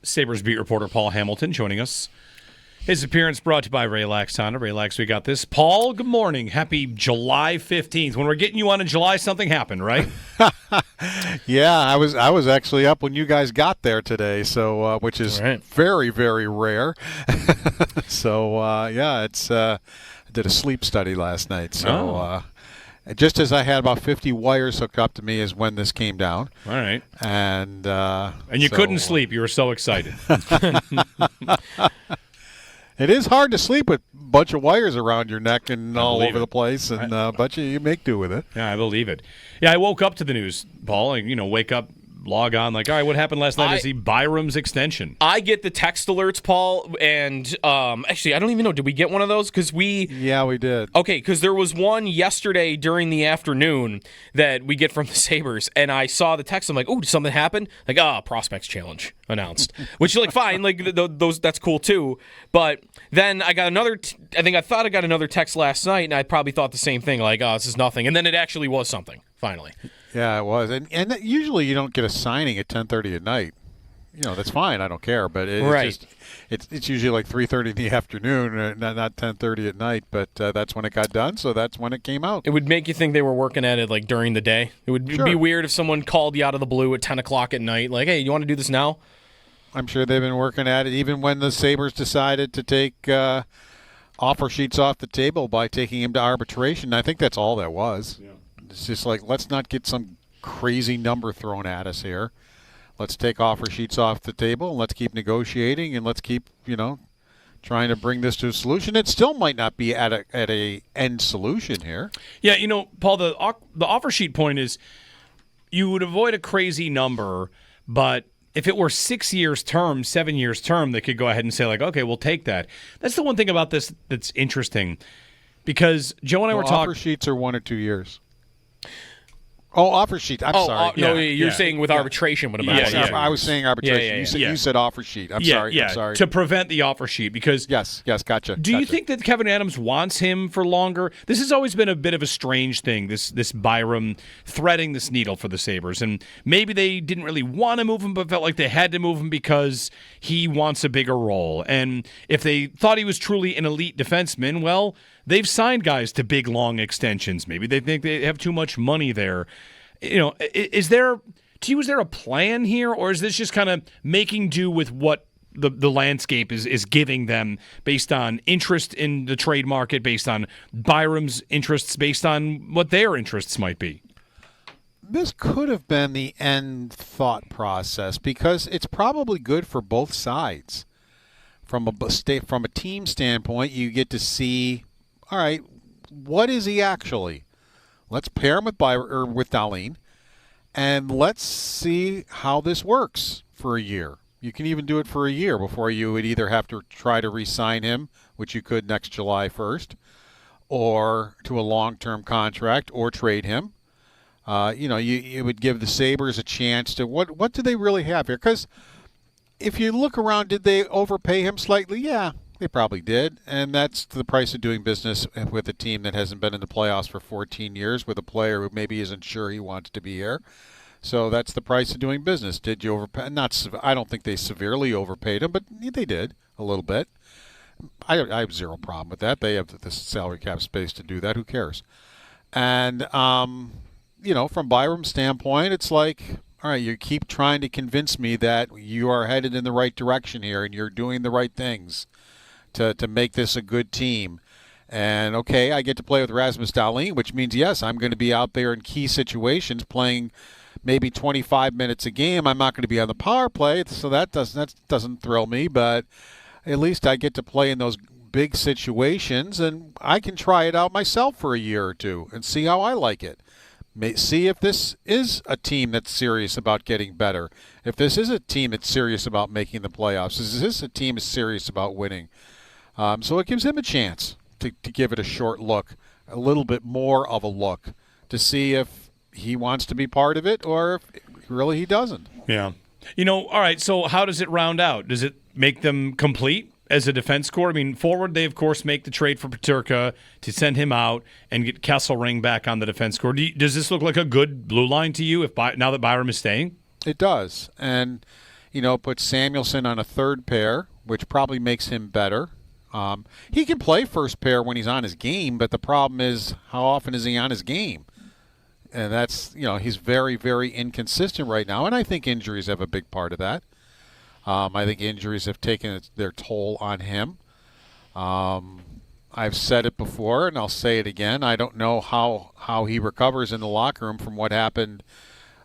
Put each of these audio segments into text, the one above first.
Sabres beat reporter Paul Hamilton joining us. His appearance brought to you by Relax Honda. Relax, we got this. Paul, good morning. Happy July 15th. When we're getting you on in July, something happened, right? Yeah, I was actually up when you guys got there today, so which is very, very rare. So, I did a sleep study last night. So just as I had about 50 wires hooked up to me is when this came down. All right. And you couldn't sleep. You were so excited. It is hard to sleep with a bunch of wires around your neck and all over the place, and but you make do with it. Yeah, I believe it. Yeah, I woke up to the news, Paul. Wake up, log on, like, all right, what happened last night? I see Byram's extension. I get the text alerts, Paul, and actually, I don't even know. Did we get one of those? Yeah, we did. Okay, because there was one yesterday during the afternoon that we get from the Sabres, and I saw the text. I'm like, oh, did something happen? Like, Prospects Challenge announced, which is like fine, like those that's cool too. But then I got another. I thought I got another text last night, and I probably thought the same thing, like, this is nothing, and then it actually was something. Finally. Yeah, it was, and usually you don't get a signing at 10:30 at night. That's fine. I don't care, but it's usually like 3:30 in the afternoon, not 10:30 at night. But that's when it got done, so that's when it came out. It would make you think they were working at it like during the day. It would be weird if someone called you out of the blue at 10 o'clock at night, like, "Hey, you want to do this now?" I'm sure they've been working at it even when the Sabres decided to take offer sheets off the table by taking him to arbitration. I think that's all that was. Yeah. It's just like, let's not get some crazy number thrown at us here. Let's take offer sheets off the table, and let's keep negotiating, and let's keep, trying to bring this to a solution. It still might not be at a end solution here. Yeah, Paul, the offer sheet point is you would avoid a crazy number, but if it were 6 years term, 7 years term, they could go ahead and say, like, okay, we'll take that. That's the one thing about this that's interesting, because Joe and I were talking. Offer sheets are 1 or 2 years. Oh, offer sheet. I'm sorry. No, you're saying with arbitration. What about I was saying arbitration. You said offer sheet. I'm sorry. I'm sorry. To prevent the offer sheet, because yes, gotcha. Do you think that Kevin Adams wants him for longer? This has always been a bit of a strange thing. This Byram threading this needle for the Sabres, and maybe they didn't really want to move him, but felt like they had to move him because he wants a bigger role. And if they thought he was truly an elite defenseman, well, they've signed guys to big, long extensions. Maybe they think they have too much money there. Is there a plan here, or is this just kind of making do with what the landscape is giving them based on interest in the trade market, based on Byram's interests, based on what their interests might be? This could have been the end thought process, because it's probably good for both sides. From a team standpoint, you get to see, all right, what is he actually? Let's pair him with Dahlin, and let's see how this works for a year. You can even do it for a year before you would either have to try to re-sign him, which you could next July 1st, or to a long-term contract, or trade him. It would give the Sabres a chance to what do they really have here? Because if you look around, did they overpay him slightly? Yeah. They probably did, and that's the price of doing business with a team that hasn't been in the playoffs for 14 years, with a player who maybe isn't sure he wants to be here. So that's the price of doing business. Did you overpay? I don't think they severely overpaid him, but they did a little bit. I have zero problem with that. They have the salary cap space to do that. Who cares? And, from Byram's standpoint, it's like, all right, you keep trying to convince me that you are headed in the right direction here and you're doing the right things to make this a good team. And, okay, I get to play with Rasmus Dahlin, which means, yes, I'm going to be out there in key situations playing maybe 25 minutes a game. I'm not going to be on the power play, so that doesn't thrill me, but at least I get to play in those big situations, and I can try it out myself for a year or two and see how I like it. See if this is a team that's serious about getting better. If this is a team that's serious about making the playoffs. Is this a team that's serious about winning? So it gives him a chance to give it a short look, a little bit more of a look, to see if he wants to be part of it or if really he doesn't. Yeah. All right, so how does it round out? Does it make them complete as a defense corps? I mean, forward, they, of course, make the trade for Peterka to send him out and get Kesselring back on the defense corps. Does this look like a good blue line to you now that Byram is staying? It does. And put Samuelsson on a third pair, which probably makes him better. He can play first pair when he's on his game, but the problem is how often is he on his game? And that's, he's very, very inconsistent right now, and I think injuries have a big part of that. I think injuries have taken their toll on him. I've said it before, and I'll say it again. I don't know how he recovers in the locker room from what happened,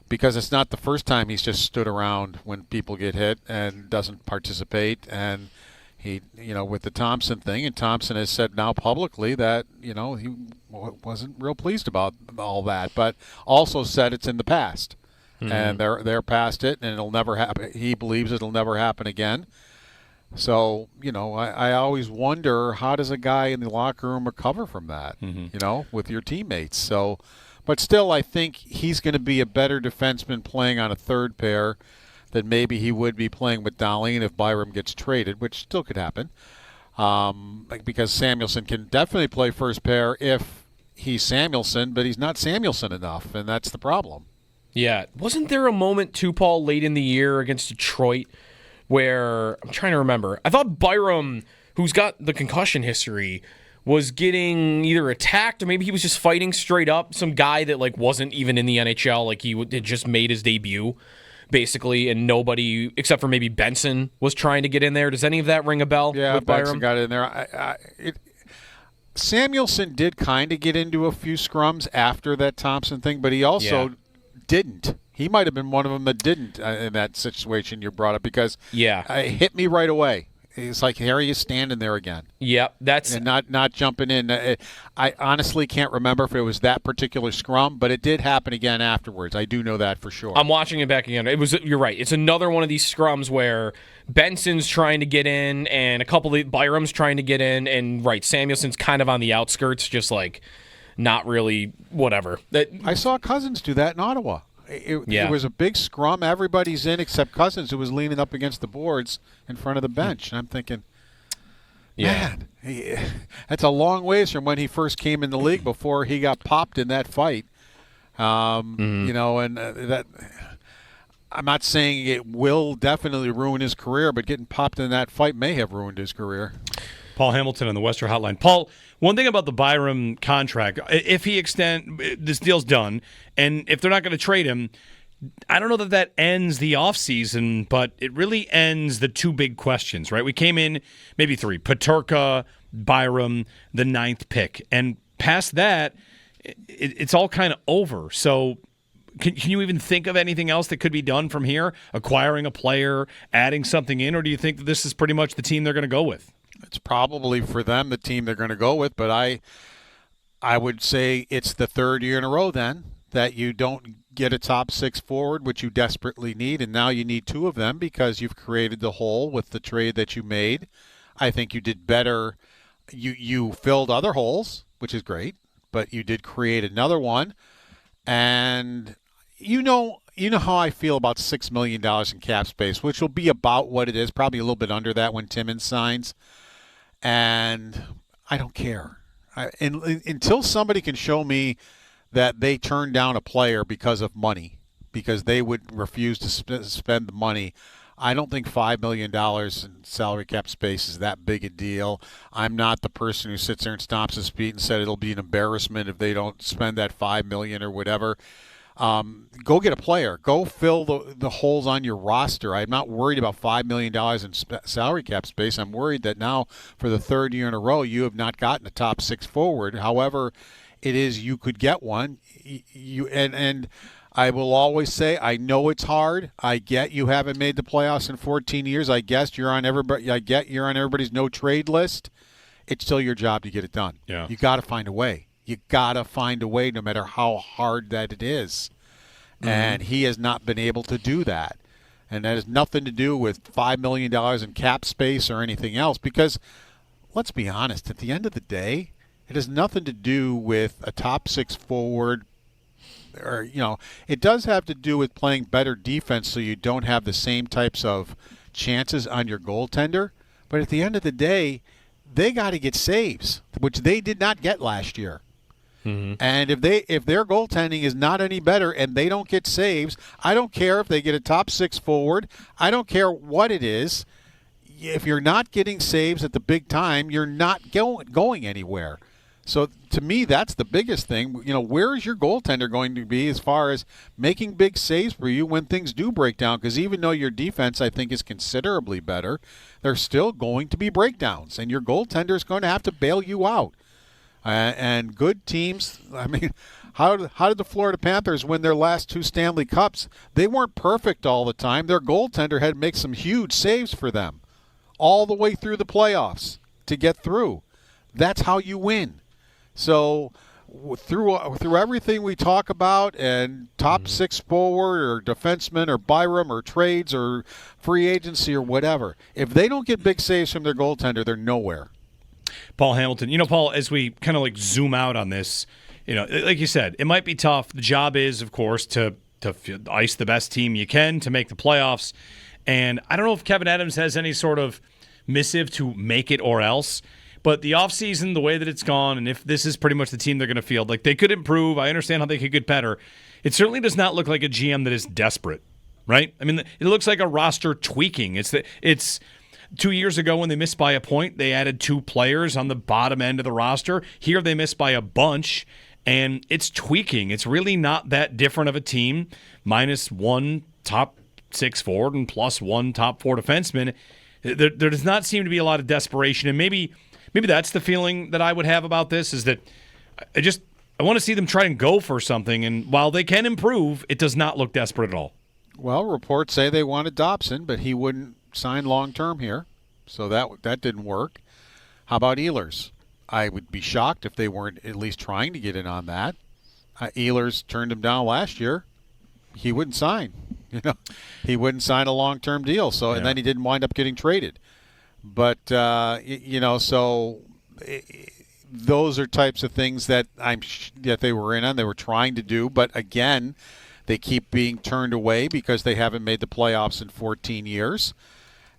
because it's not the first time he's just stood around when people get hit and doesn't participate. And he, with the Thompson thing, and Thompson has said now publicly that, he wasn't real pleased about all that, but also said it's in the past. Mm-hmm. And they're past it, and it'll never happen. He believes it'll never happen again. So, I always wonder, how does a guy in the locker room recover from that, with your teammates? So, but still, I think he's going to be a better defenseman playing on a third pair than maybe he would be playing with Dahlin if Byram gets traded, which still could happen. Because Samuelsson can definitely play first pair if he's Samuelsson, but he's not Samuelsson enough, and that's the problem. Yeah. Wasn't there a moment, too, Paul, late in the year against Detroit where, I'm trying to remember, I thought Byram, who's got the concussion history, was getting either attacked or maybe he was just fighting straight up some guy that wasn't even in the NHL, he had just made his debut, basically, and nobody, except for maybe Benson, was trying to get in there. Does any of that ring a bell with Byram? Benson got in there. Samuelsson did kind of get into a few scrums after that Thompson thing, but he also didn't. He might have been one of them that didn't in that situation you brought up, because it hit me right away. It's like, here he is standing there again. Yep, that's and not jumping in. I honestly can't remember if it was that particular scrum, but it did happen again afterwards. I do know that for sure. I'm watching it back again. You're right. It's another one of these scrums where Benson's trying to get in, and a couple of Byram's trying to get in, and Samuelson's kind of on the outskirts, just not really whatever. I saw Cousins do that in Ottawa. It was a big scrum. Everybody's in except Cousins, who was leaning up against the boards in front of the bench. And I'm thinking, man, that's a long ways from when he first came in the league before he got popped in that fight. That I'm not saying it will definitely ruin his career, but getting popped in that fight may have ruined his career. Paul Hamilton on the Western Hotline. Paul, one thing about the Byram contract, if this deal's done, and if they're not going to trade him, I don't know that ends the offseason, but it really ends the two big questions, right? We came in, maybe three, Peterka, Byram, the 9th pick. And past that, it's all kind of over. So can you even think of anything else that could be done from here? Acquiring a player, adding something in, or do you think that this is pretty much the team they're going to go with? It's probably for them the team they're going to go with, but I would say it's the third year in a row then that you don't get a top 6 forward, which you desperately need, and now you need 2 of them because you've created the hole with the trade that you made. I think you did better. You filled other holes, which is great, but you did create another one, and you know how I feel about $6 million in cap space, which will be about what it is, probably a little bit under that when Timmins signs. And I don't care. Until somebody can show me that they turned down a player because of money, because they would refuse to spend the money, I don't think $5 million in salary cap space is that big a deal. I'm not the person who sits there and stomps his feet and said it'll be an embarrassment if they don't spend that $5 million or whatever. Go get a player. Go fill the holes on your roster. I'm not worried about $5 million in salary cap space. I'm worried that now for the third year in a row you have not gotten a top 6 forward. However, it is you could get one. And I will always say I know it's hard. I get you haven't made the playoffs in 14 years. I guess you're on everybody's no trade list. It's still your job to get it done. Yeah. You got to find a way. You got to find a way no matter how hard that it is. Mm-hmm. And he has not been able to do that. And that has nothing to do with $5 million in cap space or anything else, because let's be honest, at the end of the day, it has nothing to do with a top 6 forward. Or, it does have to do with playing better defense so you don't have the same types of chances on your goaltender. But at the end of the day, they got to get saves, which they did not get last year. And if their goaltending is not any better and they don't get saves, I don't care if they get a top 6 forward. I don't care what it is. If you're not getting saves at the big time, you're not going anywhere. So to me, that's the biggest thing. Where is your goaltender going to be as far as making big saves for you when things do break down? Because even though your defense, I think, is considerably better, there's still going to be breakdowns, and your goaltender is going to have to bail you out. And good teams, I mean, how did the Florida Panthers win their last 2 Stanley Cups? They weren't perfect all the time. Their goaltender had to make some huge saves for them all the way through the playoffs to get through. That's how you win. So through everything we talk about, and top 6 forward or defenseman or Byram or trades or free agency or whatever, if they don't get big saves from their goaltender, they're nowhere. Paul Hamilton. Paul, as we kind of zoom out on this, like you said, it might be tough. The job is, of course, to ice the best team you can to make the playoffs. And I don't know if Kevin Adams has any sort of missive to make it or else. But the offseason, the way that it's gone, and if this is pretty much the team they're going to field, they could improve. I understand how they could get better. It certainly does not look like a GM that is desperate, right? I mean, it looks like a roster tweaking. It's 2 years ago when they missed by a point, they added 2 players on the bottom end of the roster. Here they missed by a bunch, and it's tweaking. It's really not that different of a team, minus 1 top 6 forward and plus 1 top 4 defenseman. There does not seem to be a lot of desperation, and maybe that's the feeling that I would have about this, is that I want to see them try and go for something, and while they can improve, it does not look desperate at all. Well, reports say they wanted Dobson, but he wouldn't sign long-term here, so that didn't work. How about Ehlers? I would be shocked if they weren't at least trying to get in on that. Ehlers turned him down last year. He wouldn't sign. He wouldn't sign a long-term deal. So, and then he didn't wind up getting traded. But so those are types of things that that they were in on. They were trying to do, but again, they keep being turned away because they haven't made the playoffs in 14 years.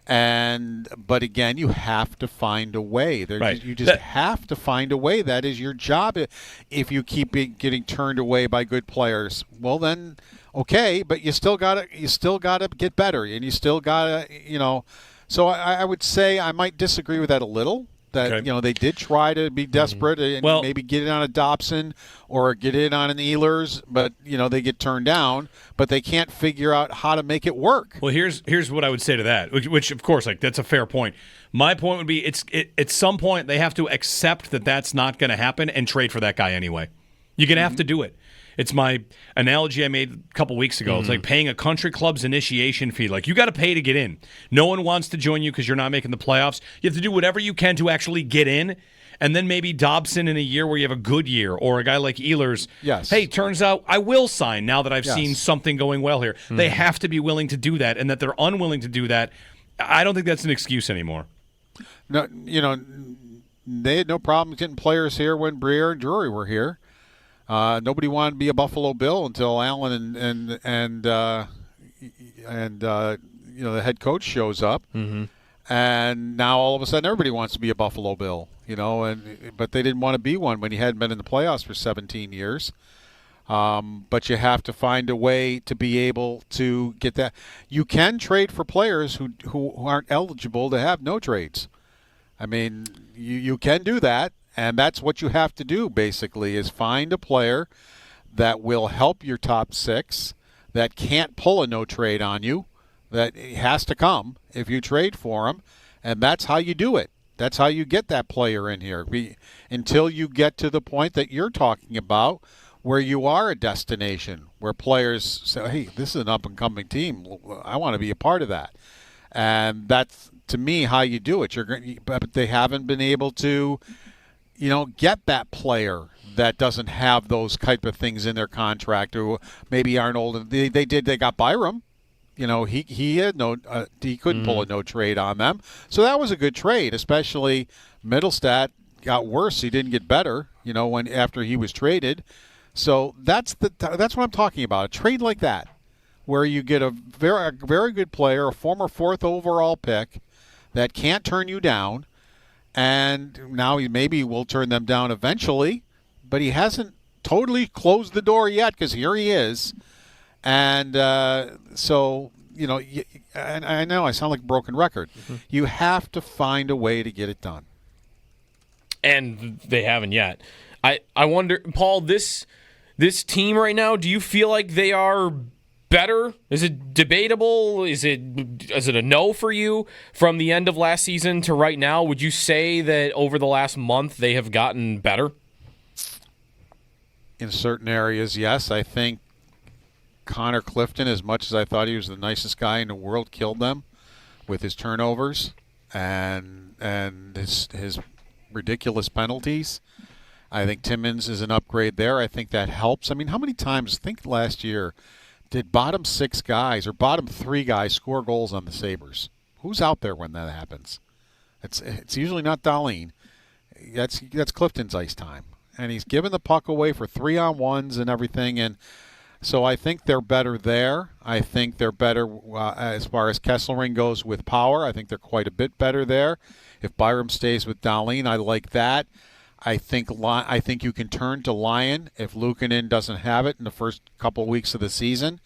But again, you have to find a way. Right. You just have to find a way. That is your job. If you keep getting turned away by good players, well then, okay, but you still gotta get better, and you still gotta, So I would say I might disagree with that a little. That they did try to be desperate and maybe get in on a Dobson or get in on an Ehlers, but they get turned down. But they can't figure out how to make it work. Well, here's what I would say to that, which of course, that's a fair point. My point would be, at some point they have to accept that that's not going to happen and trade for that guy anyway. You're going to have to do it. It's my analogy I made a couple weeks ago. It's like paying a country club's initiation fee. You got to pay to get in. No one wants to join you because you're not making the playoffs. You have to do whatever you can to actually get in. And then maybe Dobson in a year where you have a good year, or a guy like Ehlers. Yes. Hey, turns out I will sign now that I've seen something going well here. They have to be willing to do that, and that they're unwilling to do that, I don't think that's an excuse anymore. No, they had no problem getting players here when Briere and Drury were here. Nobody wanted to be a Buffalo Bill until Allen and the head coach shows up, and now all of a sudden everybody wants to be a Buffalo Bill, but they didn't want to be one when he hadn't been in the playoffs for 17 years. But you have to find a way to be able to get that. You can trade for players who aren't eligible to have no trades. I mean, you can do that. And that's what you have to do, basically, is find a player that will help your top 6, that can't pull a no-trade on you, that has to come if you trade for him, and that's how you do it. That's how you get that player in here. Until you get to the point that you're talking about, where you are a destination, where players say, hey, this is an up-and-coming team. I want to be a part of that. And that's, to me, how you do it. But they haven't been able to get that player that doesn't have those type of things in their contract, or maybe aren't old. They got Byram. He had he couldn't pull a no trade on them. So that was a good trade, especially Middlestat got worse. He didn't get better, when after he was traded. So that's what I'm talking about. A trade like that, where you get a very good player, a former 4th overall pick that can't turn you down. And now he maybe will turn them down eventually, but he hasn't totally closed the door yet because here he is. And so, and I know I sound like a broken record. Mm-hmm. You have to find a way to get it done. And they haven't yet. I wonder, Paul, this team right now, do you feel like they are better? Is it debatable? Is it a no for you from the end of last season to right now? Would you say that over the last month they have gotten better? In certain areas, yes. I think Connor Clifton, as much as I thought he was the nicest guy in the world, killed them with his turnovers and his ridiculous penalties. I think Timmins is an upgrade there. I think that helps. I mean, how many times, I think last year, did bottom 6 guys or bottom 3 guys score goals on the Sabres? Who's out there when that happens? It's usually not Dahlin. That's Clifton's ice time. And he's given the puck away for 3-on-1s and everything. And so I think they're better there. I think they're better as far as Kesselring goes with power. I think they're quite a bit better there. If Byram stays with Dahlin, I like that. I think you can turn to Lyon if Luukkonen doesn't have it in the first couple of weeks of the season.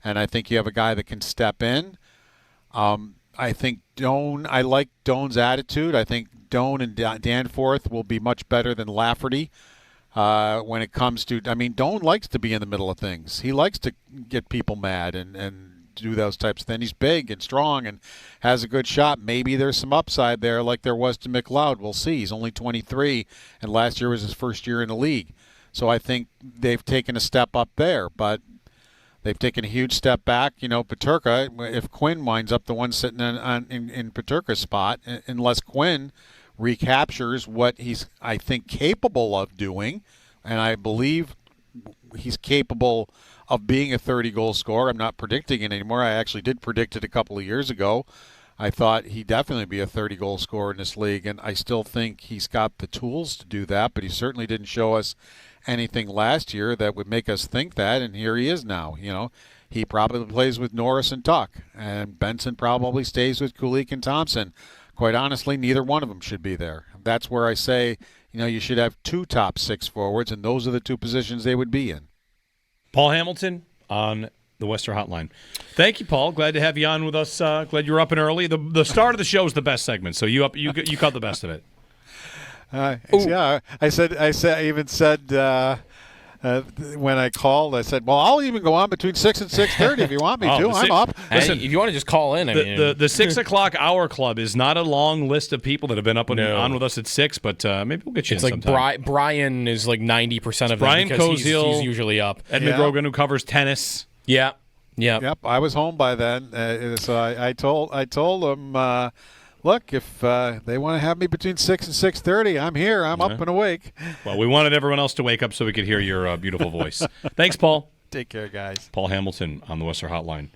And I think you have a guy that can step in. I think I like Doan's attitude. I think Doan and Danforth will be much better than Lafferty when it comes to – I mean, Doan likes to be in the middle of things. He likes to get people mad and do those types of things. He's big and strong and has a good shot. Maybe there's some upside there like there was to McLeod. We'll see. He's only 23, and last year was his first year in the league. So I think they've taken a step up there, but they've taken a huge step back. Peterka, if Quinn winds up the one sitting in Peterka's spot, unless Quinn recaptures what he's, I think, capable of doing, and I believe he's capable of being a 30-goal scorer. I'm not predicting it anymore. I actually did predict it a couple of years ago. I thought he'd definitely be a 30-goal scorer in this league, and I still think he's got the tools to do that, but he certainly didn't show us anything last year that would make us think that, and here he is now. He probably plays with Norris and Tuck, and Benson probably stays with Kulik and Thompson. Quite honestly, neither one of them should be there. That's where I say, you should have 2 top 6 forwards, and those are the 2 positions they would be in. Paul Hamilton on the Western Hotline. Thank you, Paul. Glad to have you on with us. Glad you were up and early. The start of the show is the best segment, so you caught the best of it. Yeah, I even said when I called, I said, well, I'll even go on between 6 and 6:30 if you want me to. I'm up. Listen, if you want to just call in. The 6 o'clock hour club is not a long list of people that have been up on with us at 6, but maybe we'll get you in sometime. It's like Brian is like 90% of Brian them because Koziel, he's usually up. Ed McGrogan, who covers tennis. Yeah. Yep, I was home by then. So I told them, look, if they want to have me between 6 and 6:30, I'm here. I'm up and awake. Well, we wanted everyone else to wake up so we could hear your beautiful voice. Thanks, Paul. Take care, guys. Paul Hamilton on the Western Hotline.